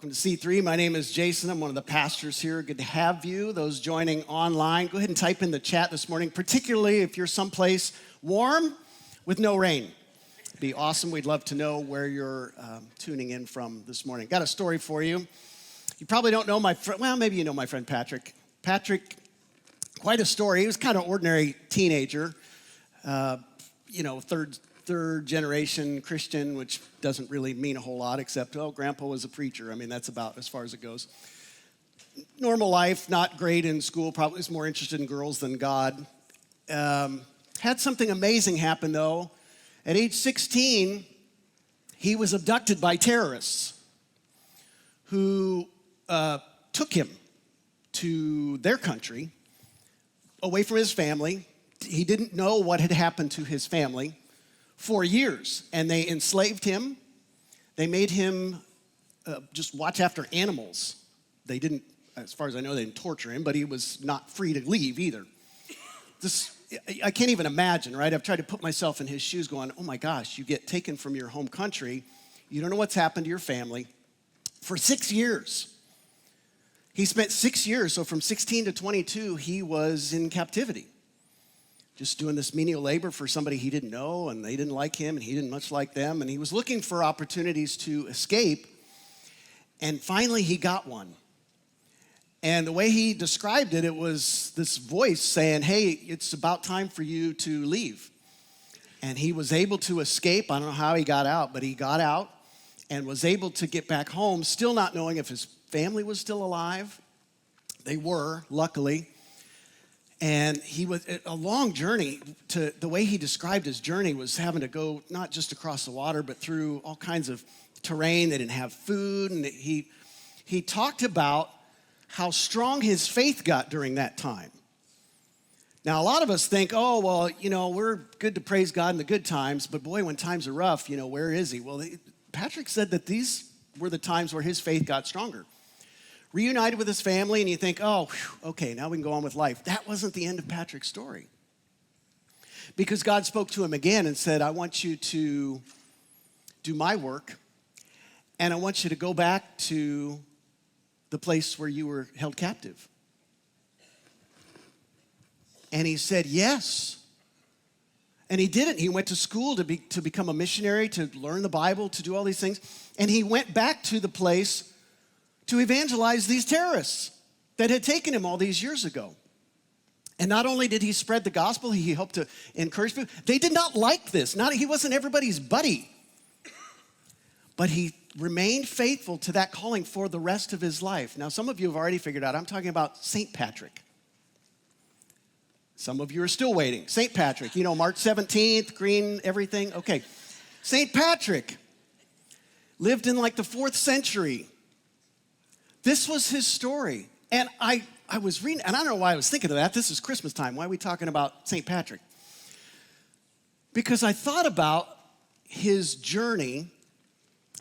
Welcome to C3. My name is Jason. I'm one of the pastors here. Good to have you. Those joining online, go ahead and type in the chat this morning, particularly if you're someplace warm with no rain. It'd be awesome. We'd love to know where you're tuning in from this morning. Got a story for you. You probably don't know my friend. Well, maybe you know my friend Patrick. Patrick, quite a story. He was kind of ordinary teenager, third generation Christian, which doesn't really mean a whole lot except, grandpa was a preacher. I mean, that's about as far as it goes. Normal life, not great in school, probably was more interested in girls than God. Had something amazing happen, though. At age 16, he was abducted by terrorists who took him to their country, away from his family. He didn't know what had happened to his family for years, and they enslaved him. They made him just watch after animals. They didn't, as far as I know, they didn't torture him, but he was not free to leave either. I can't even imagine, right? I've tried to put myself in his shoes going, oh my gosh, you get taken from your home country. You don't know what's happened to your family. For 6 years. He spent 6 years, so from 16 to 22, he was in captivity. Just doing this menial labor for somebody he didn't know, and they didn't like him, and he didn't much like them, and he was looking for opportunities to escape, and finally he got one. And the way he described it, it was this voice saying, hey, it's about time for you to leave. And he was able to escape. I don't know how he got out, but he got out and was able to get back home, still not knowing if his family was still alive. They were, luckily. And he was a long journey. The way he described his journey was having to go not just across the water, but through all kinds of terrain. They didn't have food. And he talked about how strong his faith got during that time. Now, a lot of us think, we're good to praise God in the good times, but boy, when times are rough, where is he? Well, Patrick said that these were the times where his faith got stronger. Reunited with his family, and you think, okay, now we can go on with life. That wasn't the end of Patrick's story. Because God spoke to him again and said, I want you to do my work, and I want you to go back to the place where you were held captive. And he said, yes. And he didn't. He went to school to become a missionary, to learn the Bible, to do all these things. And he went back to the place to evangelize these terrorists that had taken him all these years ago. And not only did he spread the gospel, he helped to encourage people. They did not like this. He wasn't everybody's buddy. But he remained faithful to that calling for the rest of his life. Now, some of you have already figured out, I'm talking about St. Patrick. Some of you are still waiting. St. Patrick, March 17th, green, everything. Okay. St. Patrick lived in like the 4th century. This was his story. And I was reading, and I don't know why I was thinking of that. This is Christmas time. Why are we talking about St. Patrick? Because I thought about his journey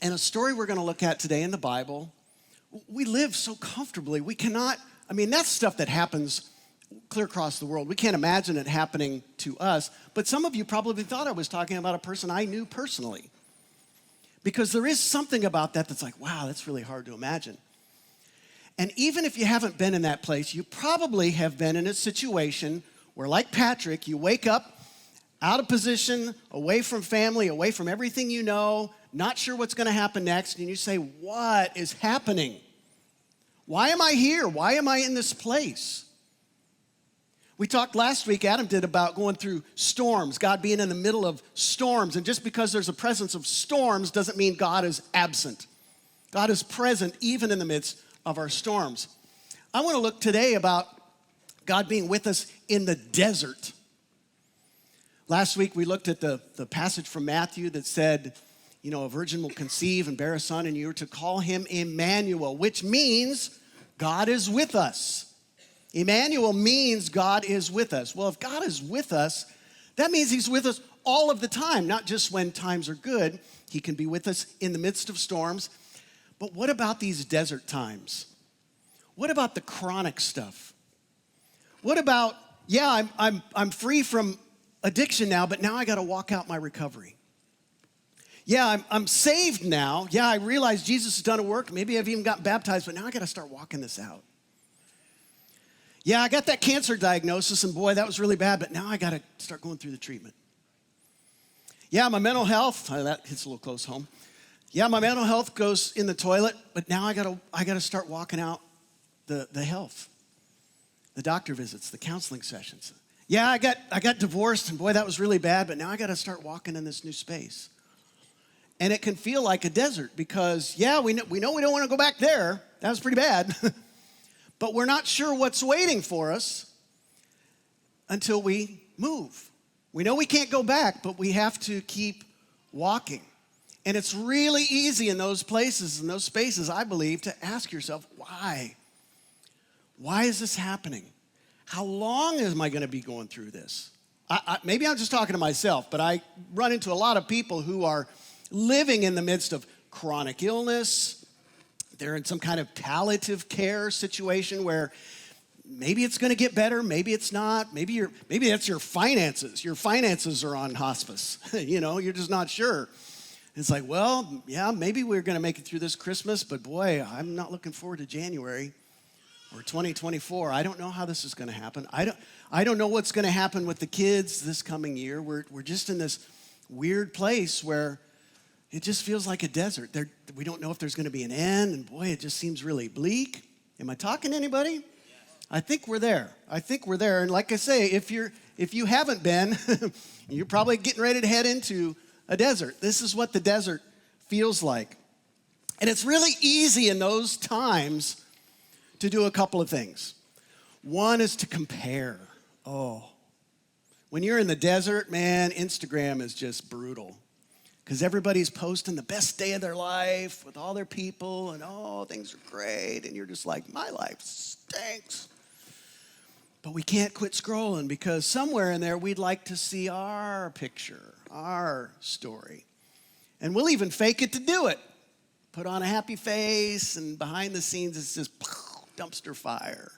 and a story we're going to look at today in the Bible. We live so comfortably. We cannot, that's stuff that happens clear across the world. We can't imagine it happening to us. But some of you probably thought I was talking about a person I knew personally. Because there is something about that that's like, wow, that's really hard to imagine. And even if you haven't been in that place, you probably have been in a situation where, like Patrick, you wake up out of position, away from family, away from everything you know, not sure what's going to happen next, and you say, what is happening? Why am I here? Why am I in this place? We talked last week, Adam did, about going through storms, God being in the middle of storms. And just because there's a presence of storms doesn't mean God is absent. God is present even in the midst of our storms. I want to look today about God being with us in the desert. Last week we looked at the passage from Matthew that said, a virgin will conceive and bear a son, and you are to call him Emmanuel, which means God is with us. Emmanuel means God is with us. Well, if God is with us, that means he's with us all of the time, not just when times are good. He can be with us in the midst of storms. But what about these desert times? What about the chronic stuff? What about, I'm free from addiction now, but now I got to walk out my recovery. Yeah, I'm saved now. Yeah, I realize Jesus has done a work. Maybe I've even gotten baptized, but now I got to start walking this out. Yeah, I got that cancer diagnosis, and boy, that was really bad, but now I got to start going through the treatment. Yeah, my mental health, that hits a little close home. Yeah, my mental health goes in the toilet, but now I got to start walking out the health, the doctor visits, the counseling sessions. Yeah, I got divorced, and boy, that was really bad, but now I got to start walking in this new space. And it can feel like a desert because, yeah, we know we don't want to go back there. That was pretty bad. But we're not sure what's waiting for us until we move. We know we can't go back, but we have to keep walking. And it's really easy in those places, in those spaces, I believe, to ask yourself, why? Why is this happening? How long am I going to be going through this? Maybe I'm just talking to myself, but I run into a lot of people who are living in the midst of chronic illness. They're in some kind of palliative care situation where maybe it's going to get better, maybe it's not. Maybe that's your finances. Your finances are on hospice. You're just not sure. It's like, well, yeah, maybe we're going to make it through this Christmas, but boy, I'm not looking forward to January or 2024. I don't know how this is going to happen. I don't know what's going to happen with the kids this coming year. We're just in this weird place where it just feels like a desert. We don't know if there's going to be an end, and boy, it just seems really bleak. Am I talking to anybody? Yes. I think we're there. And like I say, if you haven't been, you're probably getting ready to head into a desert. This is what the desert feels like. And it's really easy in those times to do a couple of things. One is to compare. When you're in the desert, man, Instagram is just brutal. Because everybody's posting the best day of their life with all their people, and things are great. And you're just like, my life stinks. But we can't quit scrolling because somewhere in there we'd like to see our picture, our story. And we'll even fake it to do it. Put on a happy face, and behind the scenes it's just dumpster fire.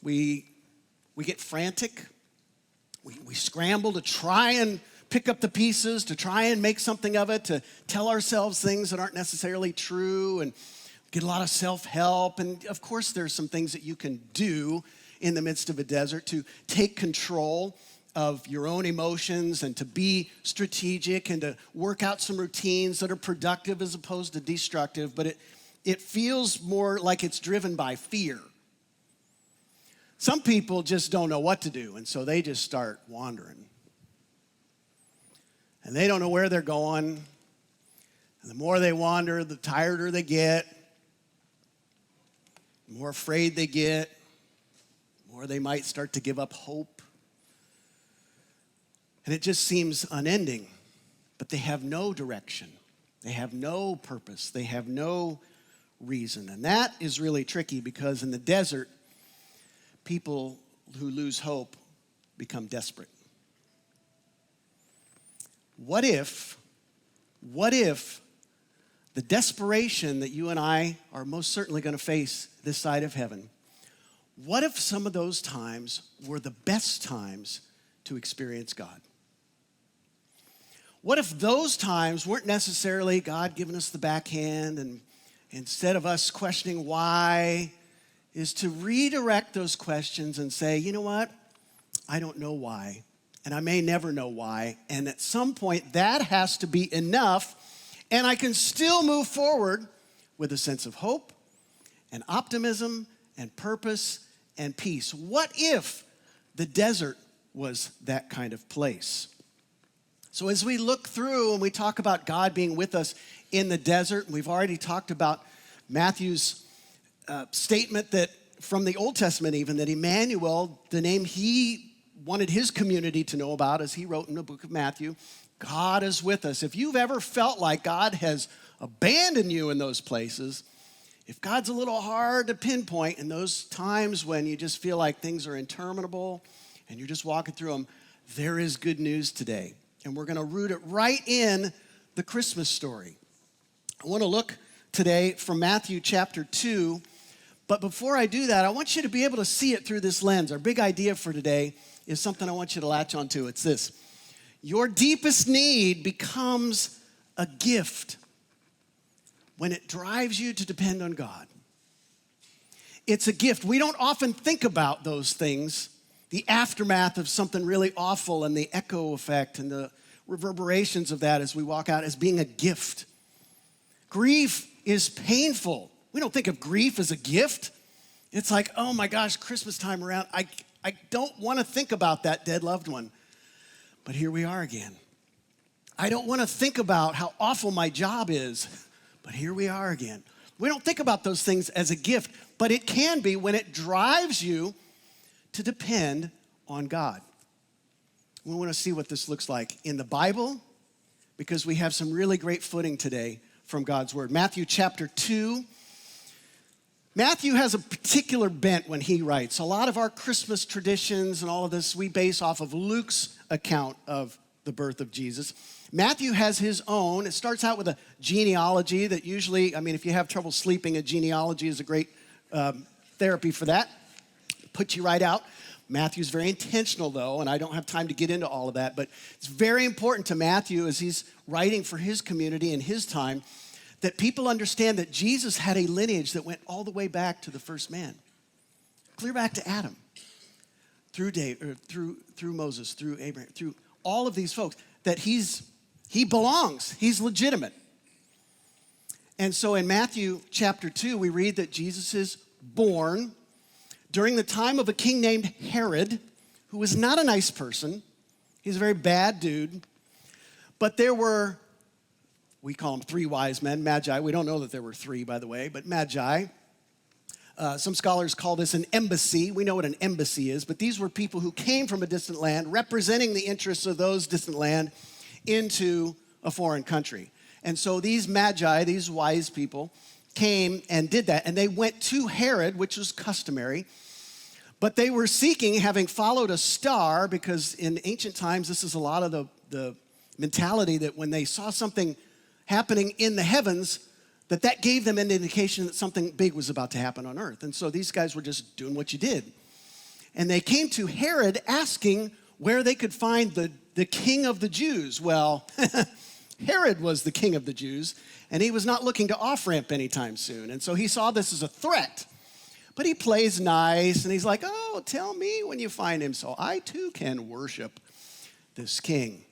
We get frantic. We scramble to try and pick up the pieces, to try and make something of it, to tell ourselves things that aren't necessarily true, and get a lot of self-help. And of course, there's some things that you can do in the midst of a desert to take control of your own emotions and to be strategic and to work out some routines that are productive as opposed to destructive. But it feels more like it's driven by fear. Some people just don't know what to do, and so they just start wandering. And they don't know where they're going. And the more they wander, the tireder they get, the more afraid they get, the more they might start to give up hope. And it just seems unending. But they have no direction. They have no purpose. They have no reason. And that is really tricky because in the desert, people who lose hope become desperate. What if the desperation that you and I are most certainly going to face this side of heaven, what if some of those times were the best times to experience God? What if those times weren't necessarily God giving us the backhand, and instead of us questioning why, is to redirect those questions and say, you know what? I don't know why, and I may never know why, and at some point that has to be enough, and I can still move forward with a sense of hope and optimism and purpose and peace. What if the desert was that kind of place? So as we look through and we talk about God being with us in the desert, and we've already talked about Matthew's statement that from the Old Testament even, that Emmanuel, the name he wanted his community to know about as he wrote in the book of Matthew, God is with us. If you've ever felt like God has abandoned you in those places, if God's a little hard to pinpoint in those times when you just feel like things are interminable and you're just walking through them, there is good news today. And we're going to root it right in the Christmas story. I want to look today from Matthew chapter 2. But before I do that, I want you to be able to see it through this lens. Our big idea for today is something I want you to latch onto. It's this. Your deepest need becomes a gift when it drives you to depend on God. It's a gift. We don't often think about those things, the aftermath of something really awful and the echo effect and the reverberations of that as we walk out as being a gift. Grief is painful. We don't think of grief as a gift. It's like, oh my gosh, Christmas time around, I don't want to think about that dead loved one. But here we are again. I don't want to think about how awful my job is, but here we are again. We don't think about those things as a gift, but it can be when it drives you to depend on God. We want to see what this looks like in the Bible because we have some really great footing today from God's word. Matthew chapter 2. Matthew has a particular bent when he writes. A lot of our Christmas traditions and all of this we base off of Luke's account of the birth of Jesus. Matthew has his own. It starts out with a genealogy that usually, if you have trouble sleeping, a genealogy is a great therapy for that. Puts you right out. Matthew's very intentional, though, and I don't have time to get into all of that, but it's very important to Matthew as he's writing for his community in his time that people understand that Jesus had a lineage that went all the way back to the first man, clear back to Adam, through Moses, through Abraham, through all of these folks, that he belongs, he's legitimate. And so in Matthew chapter 2, we read that Jesus is born during the time of a king named Herod, who was not a nice person. He's a very bad dude. But there were, we call them three wise men, magi. We don't know that there were three, by the way, but magi. Some scholars call this an embassy. We know what an embassy is, but these were people who came from a distant land, representing the interests of those distant land into a foreign country. And so these magi, these wise people, came and did that. And they went to Herod, which was customary. But they were seeking, having followed a star, because in ancient times, this is a lot of the mentality that when they saw something happening in the heavens, that gave them an indication that something big was about to happen on earth. And so these guys were just doing what you did. And they came to Herod asking where they could find the king of the Jews. Well, Herod was the king of the Jews, and he was not looking to off-ramp anytime soon. And so he saw this as a threat. But he plays nice, and he's like, oh, tell me when you find him so I too can worship this king.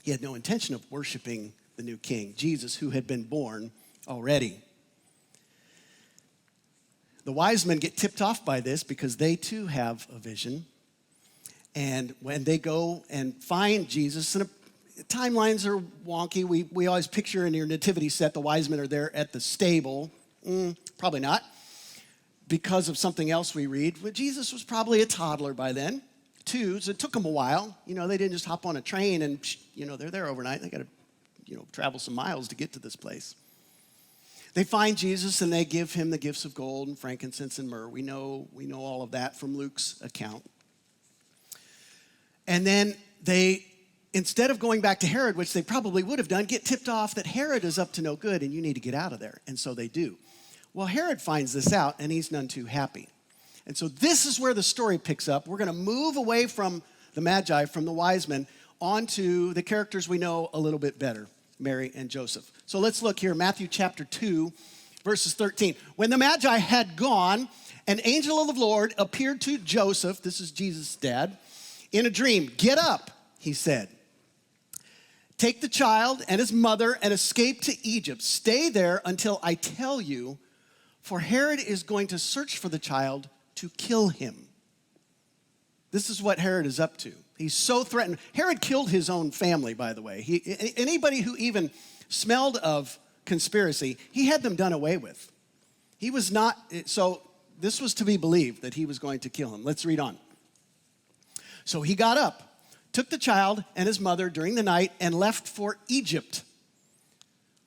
He had no intention of worshiping the new king, Jesus, who had been born already. The wise men get tipped off by this because they too have a vision. And when they go and find Jesus, and timelines are wonky. We always picture in your nativity set, the wise men are there at the stable. Probably not. Because of something else we read. Well, Jesus was probably a toddler by then, too, so it took them a while. They didn't just hop on a train and, they're there overnight. They got to, travel some miles to get to this place. They find Jesus and they give him the gifts of gold and frankincense and myrrh. We know all of that from Luke's account. And then they, instead of going back to Herod, which they probably would have done, get tipped off that Herod is up to no good and you need to get out of there. And so they do. Well, Herod finds this out, and he's none too happy. And so this is where the story picks up. We're going to move away from the Magi, from the wise men, onto the characters we know a little bit better, Mary and Joseph. So let's look here, Matthew chapter 2, verses 13. When the Magi had gone, an angel of the Lord appeared to Joseph, this is Jesus' dad, in a dream. Get up, he said. Take the child and his mother and escape to Egypt. Stay there until I tell you, for Herod is going to search for the child to kill him. This is what Herod is up to. He's so threatened. Herod killed his own family, by the way. Anybody who even smelled of conspiracy, he had them done away with. He was not, so this was to be believed that he was going to kill him. Let's read on. So he got up, took the child and his mother during the night, and left for Egypt,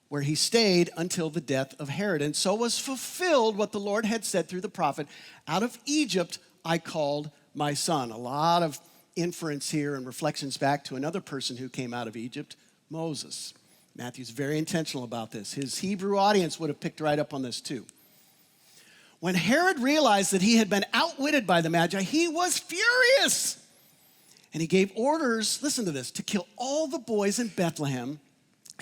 where he stayed until the death of Herod. And so was fulfilled what the Lord had said through the prophet, out of Egypt I called my son. A lot of inference here and reflections back to another person who came out of Egypt, Moses. Matthew's very intentional about this. His Hebrew audience would have picked right up on this too. When Herod realized that he had been outwitted by the Magi, he was furious. And he gave orders, listen to this, to kill all the boys in Bethlehem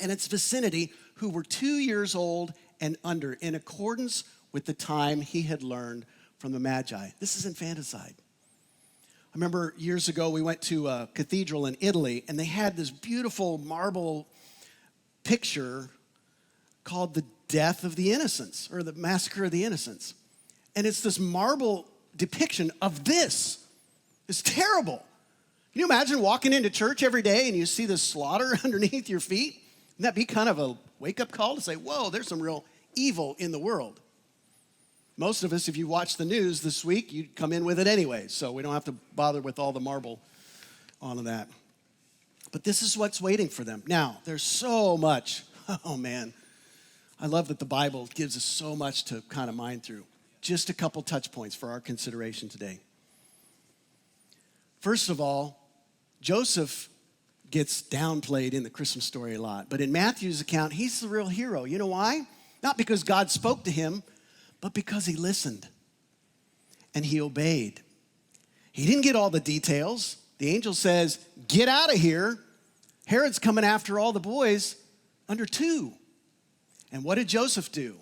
and its vicinity who were 2 years old and under, in accordance with the time he had learned from the Magi. This is infanticide. I remember years ago we went to a cathedral in Italy, and they had this beautiful marble picture called the Death of the Innocents, or the Massacre of the Innocents. And it's this marble depiction of this. It's terrible. Can you imagine walking into church every day and you see this slaughter underneath your feet? Wouldn't that be kind of a wake-up call to say, whoa, there's some real evil in the world? Most of us, if you watch the news this week, you'd come in with it anyway, so we don't have to bother with all the marble on that. But this is what's waiting for them. Now, there's so much. Oh, man. I love that the Bible gives us so much to kind of mine through. Just a couple touch points for our consideration today. First of all, Joseph gets downplayed in the Christmas story a lot. But in Matthew's account, he's the real hero. You know why? Not because God spoke to him, but because he listened and he obeyed. He didn't get all the details. The angel says, get out of here. Herod's coming after all the boys under 2. And what did Joseph do?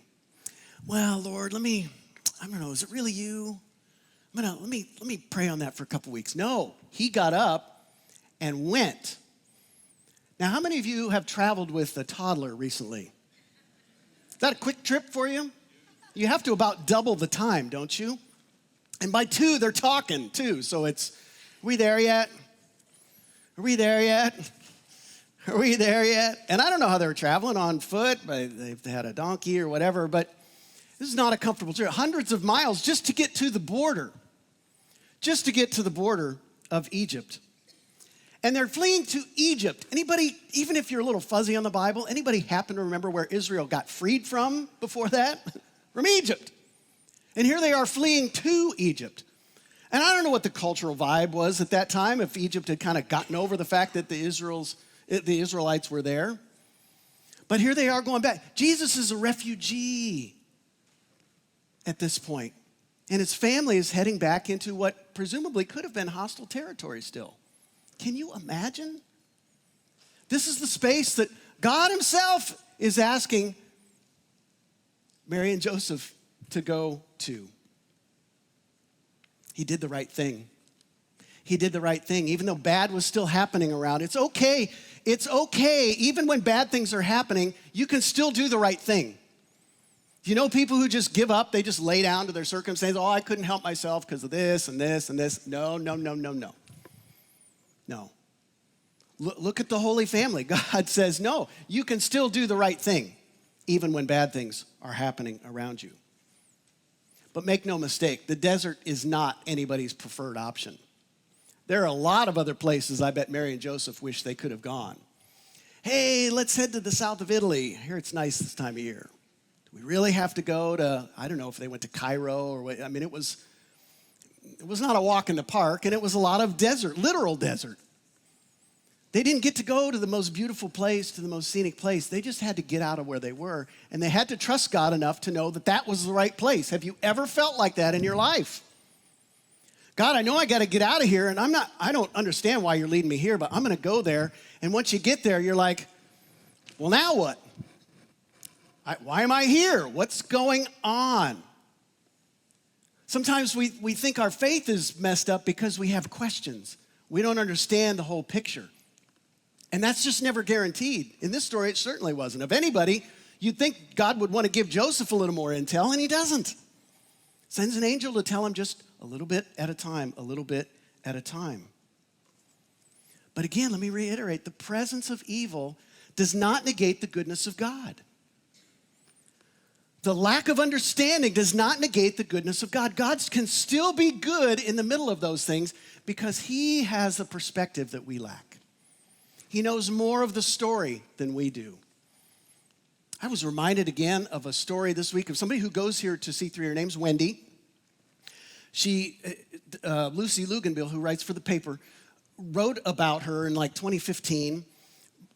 Well, Lord, I don't know, is it really you? Let me pray on that for a couple weeks. No, he got up and went. Now, how many of you have traveled with a toddler recently? Is that a quick trip for you? You have to about double the time, don't you? And by 2, they're talking too. So it's, are we there yet? Are we there yet? Are we there yet? And I don't know how they were traveling, on foot, but they had a donkey or whatever, but this is not a comfortable trip. Hundreds of miles just to get to the border. Just to get to the border of Egypt. And they're fleeing to Egypt. Anybody, even if you're a little fuzzy on the Bible, anybody happen to remember where Israel got freed from before that? From Egypt. And here they are fleeing to Egypt. And I don't know what the cultural vibe was at that time, if Egypt had kind of gotten over the fact that the Israelites were there. But here they are going back. Jesus is a refugee at this point. And his family is heading back into what presumably could have been hostile territory still. Can you imagine? This is the space that God himself is asking Mary and Joseph to go to. He did the right thing. He did the right thing, even though bad was still happening around. It's okay. It's okay. Even when bad things are happening, you can still do the right thing. You know people who just give up, they just lay down to their circumstances. Oh, I couldn't help myself because of this and this and this. No. No. Look at the Holy Family. God says, no, you can still do the right thing, even when bad things are happening around you. But make no mistake, the desert is not anybody's preferred option. There are a lot of other places I bet Mary and Joseph wish they could have gone. Hey, let's head to the south of Italy. Here it's nice this time of year. Do we really have to go to, I don't know if they went to Cairo or what. I mean, it was not a walk in the park, and it was a lot of desert, literal desert. They didn't get to go to the most beautiful place, to the most scenic place. They just had to get out of where they were, and they had to trust God enough to know that that was the right place. Have you ever felt like that in your life? God, I know I got to get out of here, and I don't understand why you're leading me here, but I'm going to go there. And once you get there, you're like, well, now what? Why am I here? What's going on? Sometimes we think our faith is messed up because we have questions. We don't understand the whole picture. And that's just never guaranteed. In this story, it certainly wasn't. If anybody, you'd think God would want to give Joseph a little more intel, and he doesn't. Sends an angel to tell him just a little bit at a time, a little bit at a time. But again, let me reiterate, the presence of evil does not negate the goodness of God. The lack of understanding does not negate the goodness of God. God can still be good in the middle of those things because he has a perspective that we lack. He knows more of the story than we do. I was reminded again of a story this week of somebody who goes here to C3. Her name's Wendy. Lucy Luganbill, who writes for the paper, wrote about her in like 2015,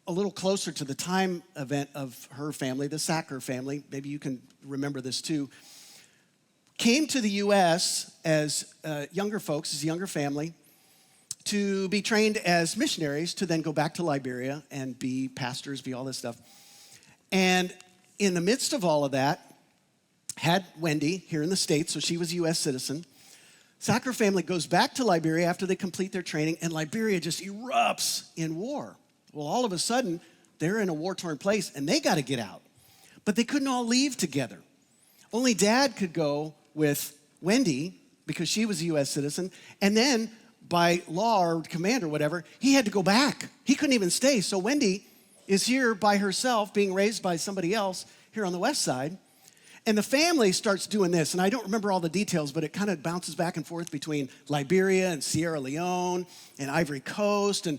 a little closer to the time event of her family, the Sacker family. Maybe you can remember this too. Came to the U.S. as younger folks, as a younger family, to be trained as missionaries to then go back to Liberia and be pastors, be all this stuff. And in the midst of all of that, had Wendy here in the States, so she was a U.S. citizen. Sacker family goes back to Liberia after they complete their training, and Liberia just erupts in war. Well, all of a sudden, they're in a war-torn place, and they got to get out. But they couldn't all leave together. Only Dad could go with Wendy because she was a U.S. citizen, and then by law or command or whatever, he had to go back. He couldn't even stay. So Wendy is here by herself, being raised by somebody else here on the west side. And the family starts doing this, and I don't remember all the details, but it kind of bounces back and forth between Liberia and Sierra Leone and Ivory Coast, and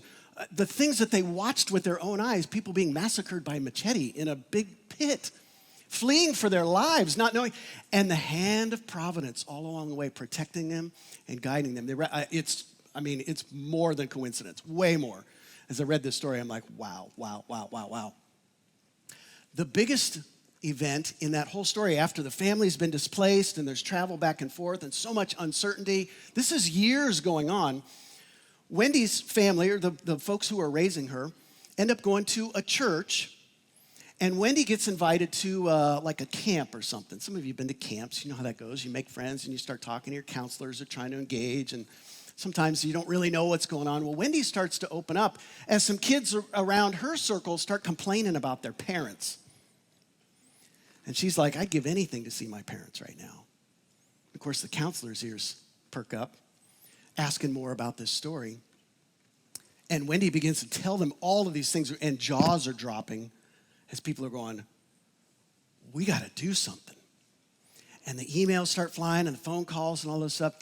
the things that they watched with their own eyes, people being massacred by machete in a big pit, fleeing for their lives, not knowing, and the hand of providence all along the way, protecting them and guiding them. It's more than coincidence, way more. As I read this story, I'm like, wow, wow, wow, wow, wow. The biggest event in that whole story, after the family's been displaced and there's travel back and forth and so much uncertainty, this is years going on. Wendy's family, or the folks who are raising her, end up going to a church, and Wendy gets invited to like a camp or something. Some of you have been to camps. You know how that goes. You make friends and you start talking. Your counselors are trying to engage, and sometimes you don't really know what's going on. Well, Wendy starts to open up as some kids around her circle start complaining about their parents. And she's like, I'd give anything to see my parents right now. Of course, the counselor's ears perk up, asking more about this story. And Wendy begins to tell them all of these things, and jaws are dropping as people are going, we got to do something. And the emails start flying and the phone calls and all this stuff.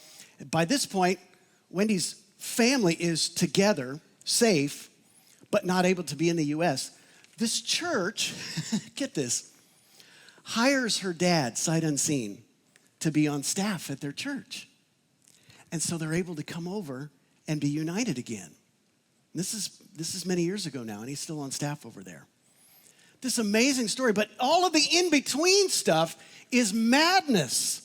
By this point, Wendy's family is together, safe, but not able to be in the U.S. This church, get this, hires her dad, sight unseen, to be on staff at their church. And so they're able to come over and be united again. This is many years ago now, and he's still on staff over there. This amazing story, but all of the in-between stuff is madness.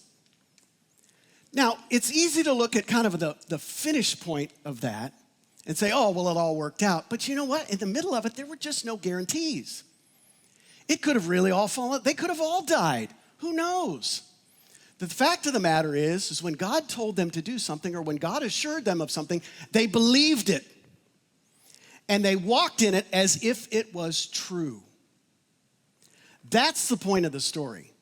Now, it's easy to look at kind of the finish point of that and say, oh, well, it all worked out. But you know what? In the middle of it, there were just no guarantees. It could have really all fallen. They could have all died. Who knows? The fact of the matter is when God told them to do something, or when God assured them of something, they believed it. And they walked in it as if it was true. That's the point of the story.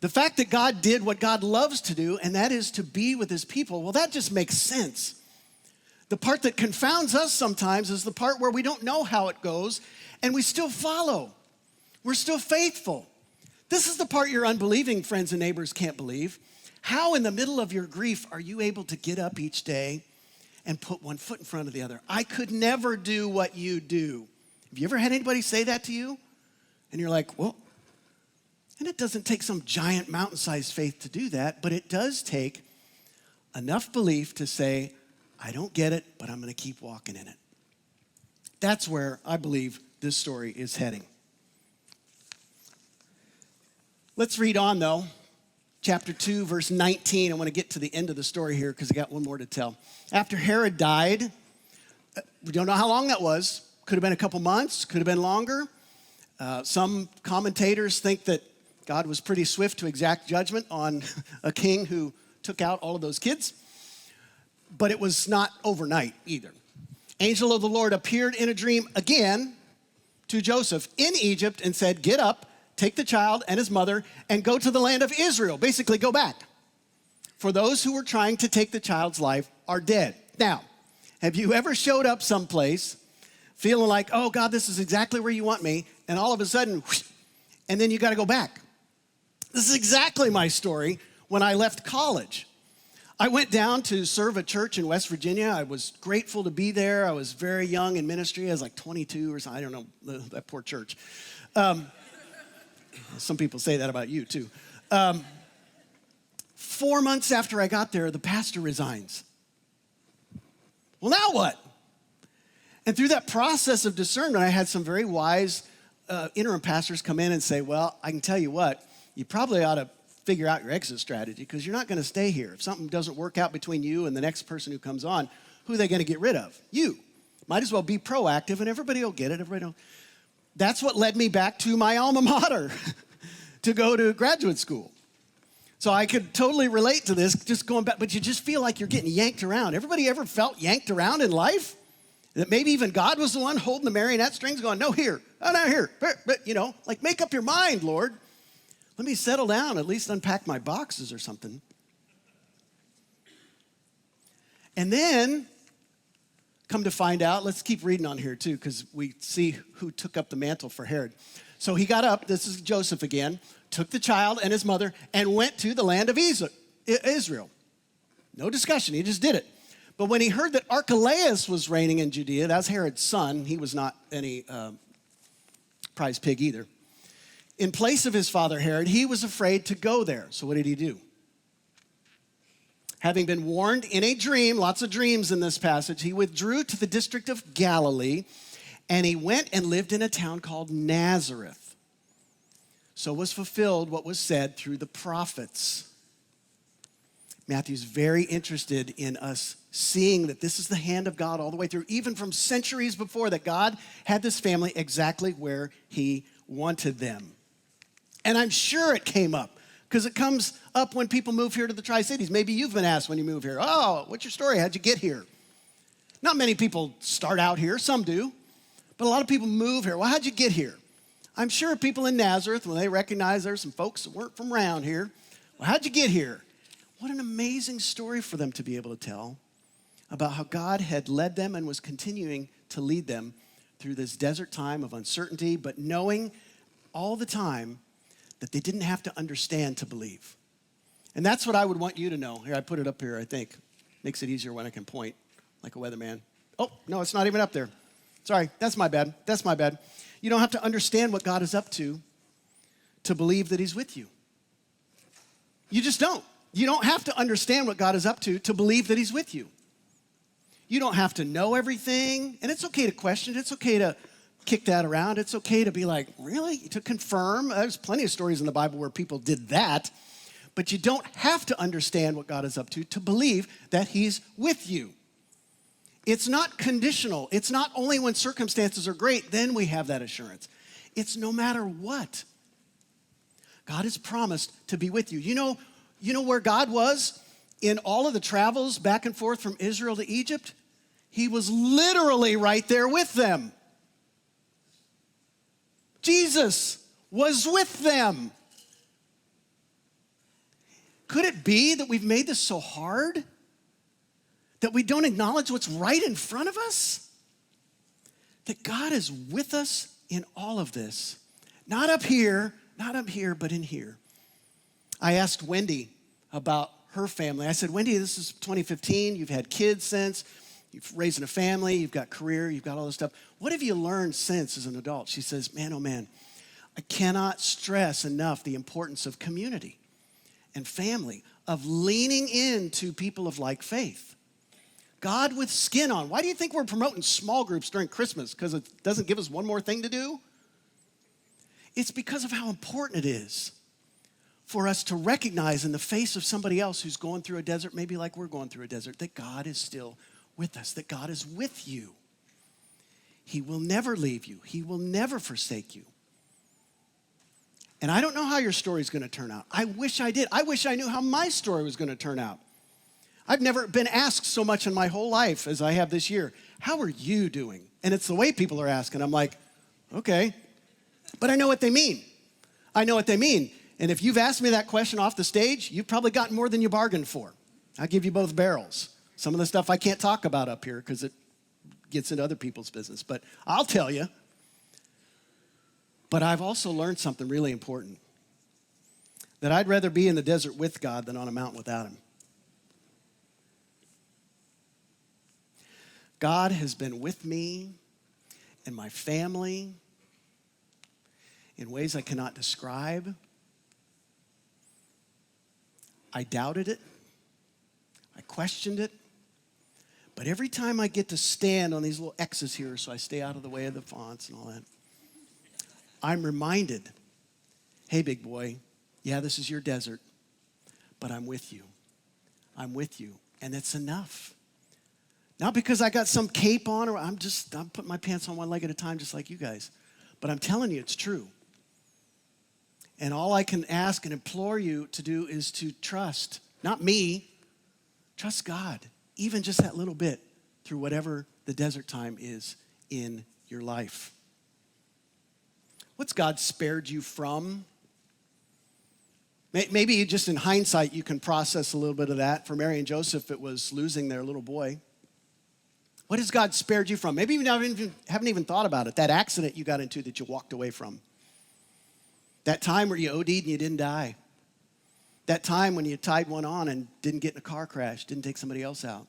The fact that God did what God loves to do, and that is to be with his people, well, that just makes sense. The part that confounds us sometimes is the part where we don't know how it goes, and we still follow. We're still faithful. This is the part your unbelieving friends and neighbors can't believe. How in the middle of your grief are you able to get up each day and put one foot in front of the other? I could never do what you do. Have you ever had anybody say that to you? And you're like, well, and it doesn't take some giant mountain-sized faith to do that, but it does take enough belief to say, I don't get it, but I'm going to keep walking in it. That's where I believe this story is heading. Let's read on, though. Chapter 2, verse 19. I want to get to the end of the story here because I got one more to tell. After Herod died, we don't know how long that was. Could have been a couple months, could have been longer. Some commentators think that God was pretty swift to exact judgment on a king who took out all of those kids. But it was not overnight either. Angel of the Lord appeared in a dream again to Joseph in Egypt and said, get up, take the child and his mother, and go to the land of Israel. Basically, go back. For those who were trying to take the child's life are dead. Now, have you ever showed up someplace feeling like, oh, God, this is exactly where you want me, and all of a sudden, whoosh, and then you got to go back? This is exactly my story when I left college. I went down to serve a church in West Virginia. I was grateful to be there. I was very young in ministry. I was like 22 or something. I don't know, that poor church. Some people say that about you, too. 4 months after I got there, the pastor resigns. Well, now what? And through that process of discernment, I had some very wise interim pastors come in and say, well, I can tell you what, you probably ought to figure out your exit strategy because you're not going to stay here. If something doesn't work out between you and the next person who comes on, Who are they going to get rid of? You. Might as well be proactive and everybody will get it. That's what led me back to my alma mater to go to graduate school. So I could totally relate to this, just going back, but you just feel like you're getting yanked around. Everybody ever felt yanked around in life? That maybe even God was the one holding the marionette strings going, no, here, oh, no, here. But, like make up your mind, Lord. Let me settle down, at least unpack my boxes or something. And then, come to find out, let's keep reading on here too, because we see who took up the mantle for Herod. So he got up, this is Joseph again, took the child and his mother and went to the land of Israel. No discussion, he just did it. But when he heard that Archelaus was reigning in Judea, that's Herod's son, he was not any prize pig either. In place of his father Herod, he was afraid to go there. So what did he do? Having been warned in a dream, lots of dreams in this passage, he withdrew to the district of Galilee, and he went and lived in a town called Nazareth. So was fulfilled what was said through the prophets. Matthew's very interested in us seeing that this is the hand of God all the way through, even from centuries before, that God had this family exactly where he wanted them. And I'm sure it came up, because it comes up when people move here to the Tri-Cities. Maybe you've been asked when you move here, oh, what's your story? How'd you get here? Not many people start out here, some do, but a lot of people move here. Well, how'd you get here? I'm sure people in Nazareth, when they recognize there's some folks that weren't from around here, well, how'd you get here? What an amazing story for them to be able to tell about how God had led them and was continuing to lead them through this desert time of uncertainty, but knowing all the time that they didn't have to understand to believe. And that's what I would want you to know. Here, I put it up here, I think. Makes it easier when I can point like a weatherman. Oh, no, it's not even up there. Sorry, that's my bad. You don't have to understand what God is up to believe that he's with you. You just don't. You don't have to understand what God is up to believe that he's with you. You don't have to know everything, and it's okay to question it. It's okay to kick that around. It's okay to be like, really? To confirm. There's plenty of stories in the Bible where people did that, but you don't have to understand what God is up to believe that he's with you. It's not conditional. It's not only when circumstances are great, then we have that assurance. It's no matter what. God has promised to be with you. You know where God was in all of the travels back and forth from Israel to Egypt? He was literally right there with them. Jesus was with them. Could it be that we've made this so hard that we don't acknowledge what's right in front of us? That God is with us in all of this. Not up here, but in here. I asked Wendy about her family. I said, Wendy, this is 2015. You've had kids since. You've raised a family. You've got career. You've got all this stuff. What have you learned since as an adult? She says, man, oh man, I cannot stress enough the importance of community and family, of leaning into people of like faith. God with skin on. Why do you think we're promoting small groups during Christmas? Because it doesn't give us one more thing to do? It's because of how important it is for us to recognize in the face of somebody else who's going through a desert, maybe like we're going through a desert, that God is still with us, that God is with you. He will never leave you. He will never forsake you. And I don't know how your story is going to turn out. I wish I did. I wish I knew how my story was going to turn out. I've never been asked so much in my whole life as I have this year. How are you doing? And it's the way people are asking. I'm like, okay. But I know what they mean. I know what they mean. And if you've asked me that question off the stage, you've probably gotten more than you bargained for. I'll give you both barrels. Some of the stuff I can't talk about up here because it gets into other people's business. But I'll tell you. But I've also learned something really important. That I'd rather be in the desert with God than on a mountain without him. God has been with me and my family in ways I cannot describe. I doubted it. I questioned it. But every time I get to stand on these little X's here so I stay out of the way of the fonts and all that, I'm reminded, hey, big boy, yeah, this is your desert, but I'm with you. I'm with you. And it's enough Not because I got some cape on, or I'm putting my pants on one leg at a time just like you guys. But I'm telling you, it's true. And all I can ask and implore you to do is to trust, not me, trust God, even just that little bit through whatever the desert time is in your life. What's God spared you from? Maybe just in hindsight, you can process a little bit of that. For Mary and Joseph, it was losing their little boy. What has God spared you from? Maybe you haven't even thought about it. That accident you got into that you walked away from. That time where you OD'd and you didn't die. That time when you tied one on and didn't get in a car crash, didn't take somebody else out.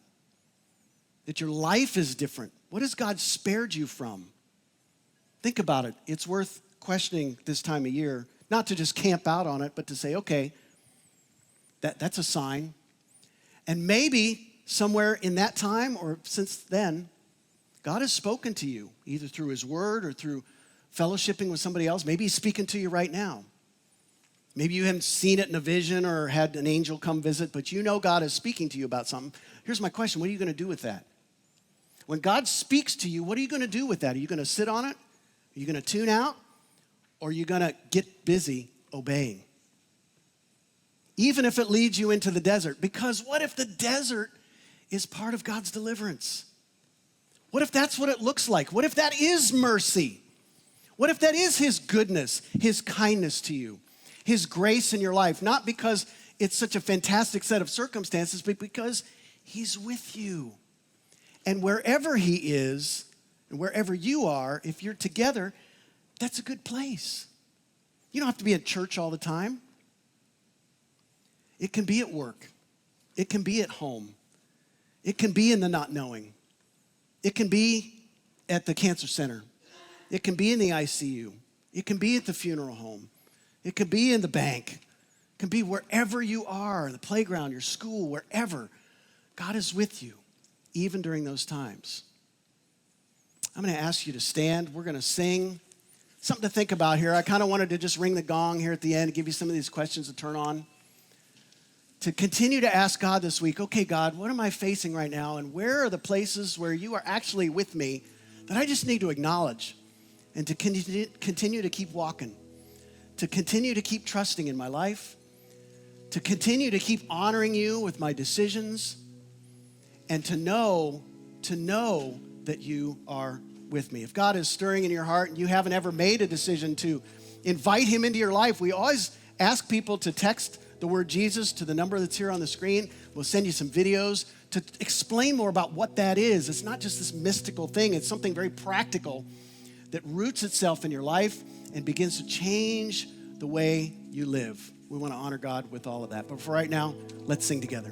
That your life is different. What has God spared you from? Think about it. It's worth questioning this time of year. Not to just camp out on it, but to say, okay, that's a sign. And maybe somewhere in that time or since then, God has spoken to you, either through his word or through fellowshipping with somebody else. Maybe he's speaking to you right now. Maybe you haven't seen it in a vision or had an angel come visit, but you know God is speaking to you about something. Here's my question. What are you going to do with that? When God speaks to you, what are you going to do with that? Are you going to sit on it? Are you going to tune out? Or are you going to get busy obeying? Even if it leads you into the desert. Because what if the desert is part of God's deliverance? What if that's what it looks like? What if that is mercy? What if that is his goodness, his kindness to you, his grace in your life? Not because it's such a fantastic set of circumstances, but because he's with you. And wherever he is, and wherever you are, if you're together, that's a good place. You don't have to be at church all the time. It can be at work. It can be at home. It can be in the not knowing. It can be at the cancer center. It can be in the ICU. It can be at the funeral home. It can be in the bank. It can be wherever you are, the playground, your school, wherever. God is with you, even during those times. I'm going to ask you to stand. We're going to sing. Something to think about here. I kind of wanted to just ring the gong here at the end, give you some of these questions to turn on. To continue to ask God this week, okay, God, what am I facing right now? And where are the places where you are actually with me that I just need to acknowledge? And to continue to keep walking, to continue to keep trusting in my life, to continue to keep honoring you with my decisions, and to know that you are with me. If God is stirring in your heart and you haven't ever made a decision to invite him into your life, we always ask people to text the word Jesus to the number that's here on the screen. We'll send you some videos to explain more about what that is. It's not just this mystical thing. It's something very practical that roots itself in your life and begins to change the way you live. We want to honor God with all of that. But for right now, let's sing together.